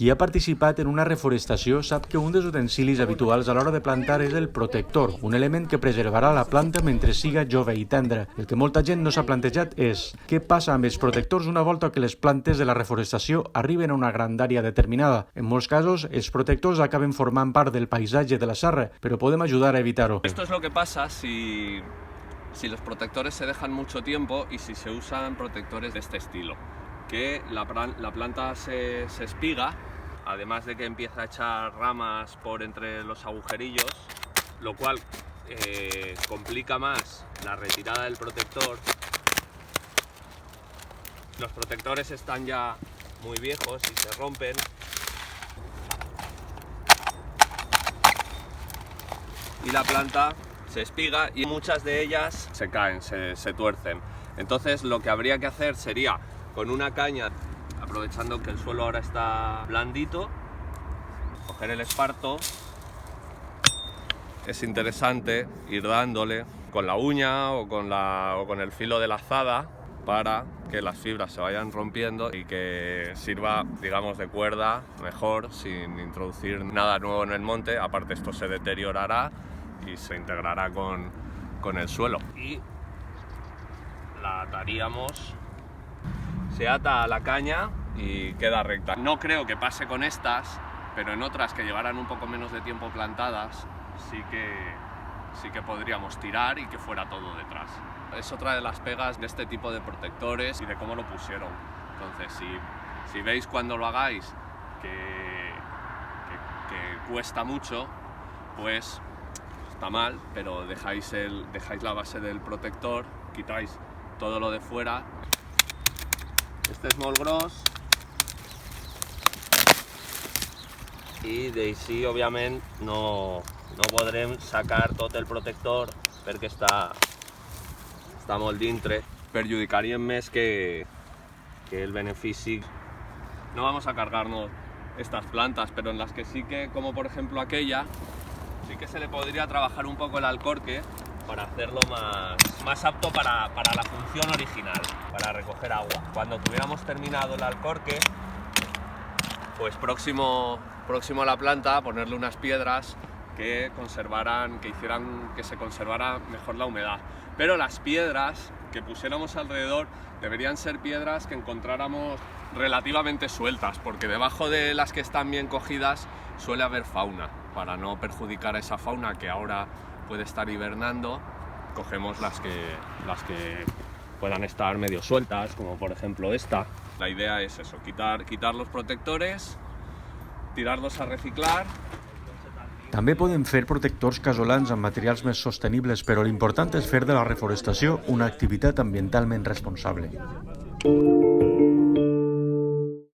Qui ha participat en una reforestació sap que un dels utensilis habituals a l'hora de plantar és el protector, un element que preservarà la planta mentre siga jove i tendra. El que molta gent no s'ha plantejat és què passa amb els protectors una volta que les plantes de la reforestació arriben a una grandària determinada. En molts casos, els protectors acaben formant part del paisatge de la serra, però podem ajudar a evitar-ho. Esto es lo que pasa si los protectores se dejan mucho tiempo y si se usan protectores de este estilo, que la planta se espiga, además de que empieza a echar ramas por entre los agujerillos, lo cual complica más la retirada del protector. Los protectores están ya muy viejos y se rompen. Y la planta se espiga y muchas de ellas se caen, se tuercen. Entonces lo que habría que hacer sería con una caña, aprovechando que el suelo ahora está blandito, coger el esparto. Es interesante ir dándole con la uña o con el filo de la azada para que las fibras se vayan rompiendo y que sirva, digamos, de cuerda mejor, sin introducir nada nuevo en el monte. Aparte, esto se deteriorará y se integrará con el suelo. Y la ataríamos, se ata a la caña y queda recta. No creo que pase con estas, pero en otras que llevaran un poco menos de tiempo plantadas, sí que podríamos tirar y que fuera todo detrás. Es otra de las pegas de este tipo de protectores y de cómo lo pusieron. Entonces, si veis cuando lo hagáis que cuesta mucho, pues está mal, pero dejáis la base del protector, quitáis todo lo de fuera. Este és molt gros i d'així, òbviament, no podrem sacar tot el protector perquè està molt dintre. Perjudicaríem més que el benefici. No vamos a cargarnos estas plantas, pero en las que sí que, como por ejemplo aquella, sí que se le podría trabajar un poco el alcorque para hacerlo más apto para la función original, para recoger agua. Cuando tuviéramos terminado el alcorque, pues próximo a la planta, ponerle unas piedras que hicieran que se conservara mejor la humedad. Pero las piedras que pusiéramos alrededor deberían ser piedras que encontráramos relativamente sueltas, porque debajo de las que están bien cogidas suele haber fauna. Para no perjudicar a esa fauna que ahora puede estar hibernando, cogemos las que puedan estar medio sueltas, como por ejemplo esta. La idea es eso, quitar los protectores, tirarlos a reciclar. També podem fer protectors casolans amb materials més sostenibles, però l'important és fer de la reforestació una activitat ambientalment responsable.